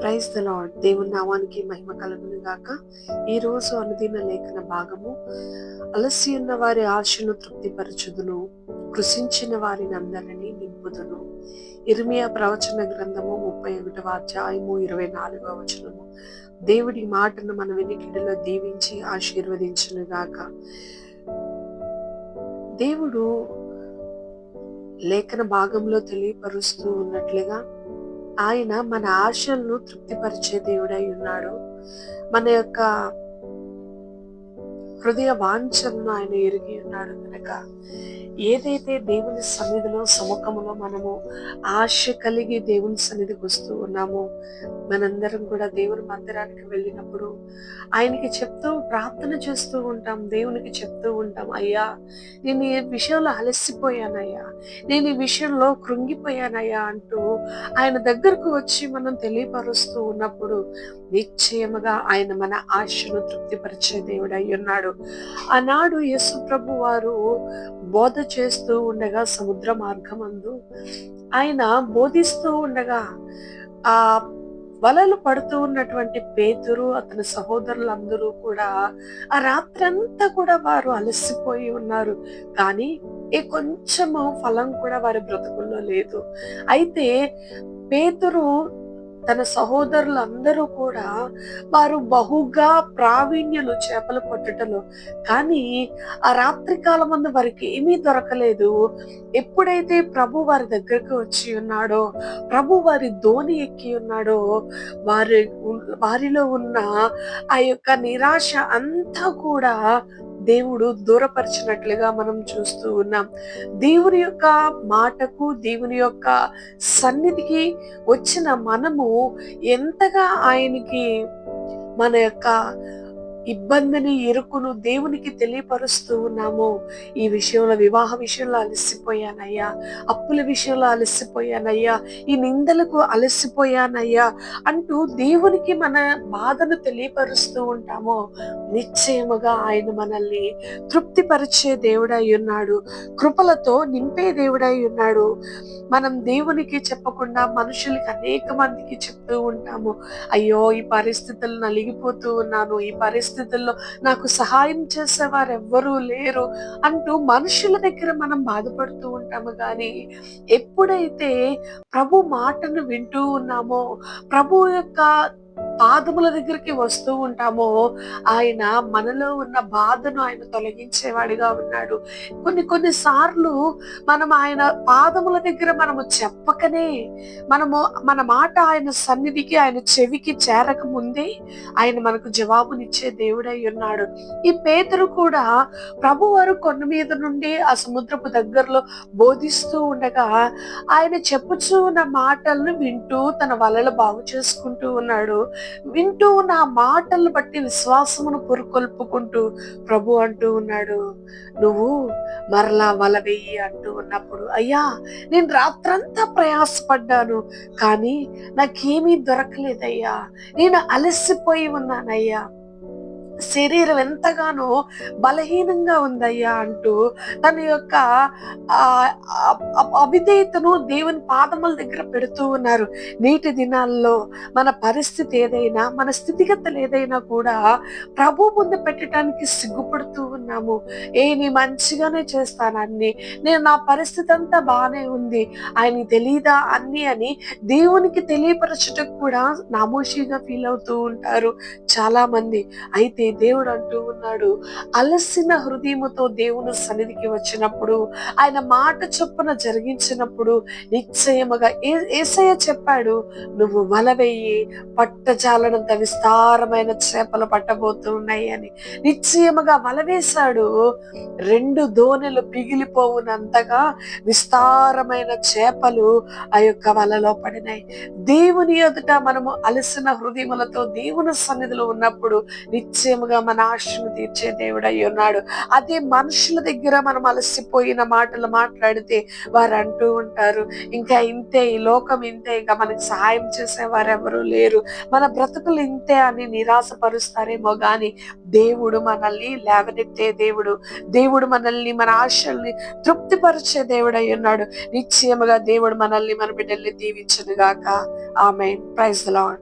Praise the lord. దేవుని నామానికి మహిమ కలుగును గాక. ఈ రోజు అనుదిన లేఖన భాగము, అలసి ఉన్న వారి ఆశను తృప్తిపరచుదును, కృషించిన వారిని అందరినీ నింపుదును. ఇర్మియా ప్రవచన గ్రంథము 31వ అధ్యాయము 24వ వచనము. దేవుడి మాటను మన వినికిడిలో దీవించి ఆశీర్వదించును గాక. దేవుడు లేఖన భాగంలో తెలియపరుస్తూ ఉన్నట్లుగా ఆయన మన ఆశలను తృప్తిపరిచే దేవుడై ఉన్నాడు. మన యొక్క హృదయ వాంఛలను ఆయన ఎరిగి ఉన్నాడు కనుక ఏదైతే దేవుని సన్నిధిలో సముఖంలో మనము ఆశ కలిగి దేవుని సన్నిధికి వస్తూ ఉన్నామో, మనందరం కూడా దేవుని మందిరానికి వెళ్ళినప్పుడు ఆయనకి చెప్తూ ప్రార్థన చేస్తూ ఉంటాం, దేవునికి చెప్తూ ఉంటాం, అయ్యా నేను ఈ విషయంలో అలసిపోయానయ్యా, నేను ఈ విషయంలో కృంగిపోయానయ్యా అంటూ ఆయన దగ్గరకు వచ్చి మనం తెలియపరుస్తూ ఉన్నప్పుడు నిశ్చయముగా ఆయన మన ఆశను తృప్తిపరిచే దేవుడై ఉన్నాడు. ఆనాడు యేసు ప్రభు వారు బోధ చేస్తూ ఉండగా సముద్ర మార్గమందు ఆయన బోధిస్తూ ఉండగా ఆ వలలు పడుతూ ఉన్నటువంటి పేతురు అతని సహోదరులందరూ కూడా ఆ రాత్రంతా కూడా వారు అలసిపోయి ఉన్నారు. కానీ కొంచెము ఫలం కూడా వారి బ్రతుకుల్లో లేదు. అయితే పేతురు తన సహోదరులందరూ కూడా వారు బహుగా ప్రావీణ్యులు చేపలు పట్టుటలో, కానీ ఆ రాత్రి కాలమందు వారికి ఏమీ దొరకలేదు. ఎప్పుడైతే ప్రభు వారి దగ్గరకు వచ్చి ఉన్నాడో, ప్రభు వారి దోణి ఎక్కి ఉన్నాడో, వారిలో ఉన్న ఆ యొక్క నిరాశ అంతా కూడా దేవుడు దూరపరిచినట్లుగా మనం చూస్తూ ఉన్నాం. దేవుని యొక్క మాటకు, దేవుని యొక్క సన్నిధికి వచ్చిన మనము ఎంతగా ఆయనకి మన యొక్క ఇబ్బందిని, ఇరుకును దేవునికి తెలియపరుస్తూ ఉన్నామో, ఈ విషయంలో వివాహ విషయంలో అలసిపోయానయ్యా, అప్పుల విషయంలో అలసిపోయానయ్యా, ఈ నిందలకు అలసిపోయానయ్యా అంటూ దేవునికి మన బాధను తెలియపరుస్తూ ఉంటామో, నిశ్చయముగా ఆయన మనల్ని తృప్తిపరిచే దేవుడై ఉన్నాడు, కృపలతో నింపే దేవుడై ఉన్నాడు. మనం దేవునికి చెప్పకుండా మనుషులకి అనేక మందికి చెప్తూ ఉంటాము, అయ్యో ఈ పరిస్థితులు నలిగిపోతూ ఉన్నాను, ఈ పరిస్థితుల్లో నాకు సహాయం చేసేవారు ఎవ్వరూ లేరు అంటూ మనుషుల దగ్గర మనం బాధపడుతూ ఉంటాము. కానీ ఎప్పుడైతే ప్రభు మాటను వింటూ ఉన్నామో, ప్రభు యొక్క పాదముల దగ్గరికి వస్తూ ఉంటామో, ఆయన మనలో ఉన్న బాధను ఆయన తొలగించేవాడిగా ఉన్నాడు. కొన్ని సార్లు మనం ఆయన పాదముల దగ్గర మనము చెప్పకనే, మన మాట ఆయన సన్నిధికి, ఆయన చెవికి చేరక ముందే ఆయన మనకు జవాబునిచ్చే దేవుడై ఉన్నాడు. ఈ పేతురు కూడా ప్రభువారు కొండ మీద నుండి ఆ సముద్రపు దగ్గరలో బోధిస్తూ ఉండగా ఆయన చెప్పుచూ ఉన్న మాటలను వింటూ తన వలలు బాగు చేసుకుంటూ ఉన్నాడు. వింటూ ఉన్న ఆ మాటలను బట్టి విశ్వాసమును పురుకొల్పుకుంటూ ప్రభు అంటూ ఉన్నాడు, నువ్వు మరలా వల వెయ్యి అంటూ ఉన్నప్పుడు, అయ్యా నేను రాత్రంతా ప్రయాసపడ్డాను, కానీ నాకేమీ దొరకలేదయ్యా, నేను అలసిపోయి ఉన్నానయ్యా, శరీరం ఎంతగానో బలహీనంగా ఉందయ్యా అంటూ తన యొక్క అవిధేయతను దేవుని పాదముల దగ్గర పెడుతూ ఉన్నారు. నేటి దినాల్లో మన పరిస్థితి ఏదైనా, మన స్థితిగతులు ఏదైనా కూడా ప్రభు ముందు పెట్టడానికి సిగ్గుపడుతూ ఉన్నాము. నీ మంచిగానే చేస్తాను అన్ని, నేను నా పరిస్థితి అంతా బాగానే ఉంది, ఆయనకి తెలీదా అన్ని అని దేవునికి తెలియపరచటకు కూడా నామోషిగా ఫీల్ అవుతూ ఉంటారు చాలా మంది. అయితే దేవుడు అంటూ ఉన్నాడు, అలసిన హృదయముతో దేవుని సన్నిధికి వచ్చినప్పుడు, ఆయన మాట చొప్పున జరిగించినప్పుడు నిశ్చయముగా యేసయ్య చెప్పాడు, నువ్వు వల వెయ్యి, పట్టజాలనంత విస్తారమైన చేపలు పట్టబోతూ ఉన్నాయి అని. నిశ్చయముగా వల వేశాడు. 2 దోణెలు పిగిలిపోవునంతగా విస్తారమైన చేపలు ఆ యొక్క వలలో పడినాయి. దేవుని ఎదుట మనము అలసిన హృదయములతో దేవుని సన్నిధిలో ఉన్నప్పుడు నిశ్చయముగా మన ఆశను తీర్చే దేవుడై ఉన్నాడు. అదే మనుషుల దగ్గర మనం అలసిపోయిన మాటలు మాట్లాడితే వారు అంటూ ఉంటారు, ఇంకా ఇంతే, ఈ లోకం ఇంతే, ఇంకా మనకి సహాయం చేసేవారు ఎవరు లేరు, మన బ్రతుకులు ఇంతే అని నిరాశపరుస్తారేమో. గాని దేవుడు మనల్ని లేవనెత్తే దేవుడు, దేవుడు మనల్ని, మన ఆశల్ని తృప్తిపరిచే దేవుడై ఉన్నాడు. నిశ్చయముగా దేవుడు మనల్ని, మన బిడ్డల్ని దీవించును గాక. ఆమేన్. Praise the lord.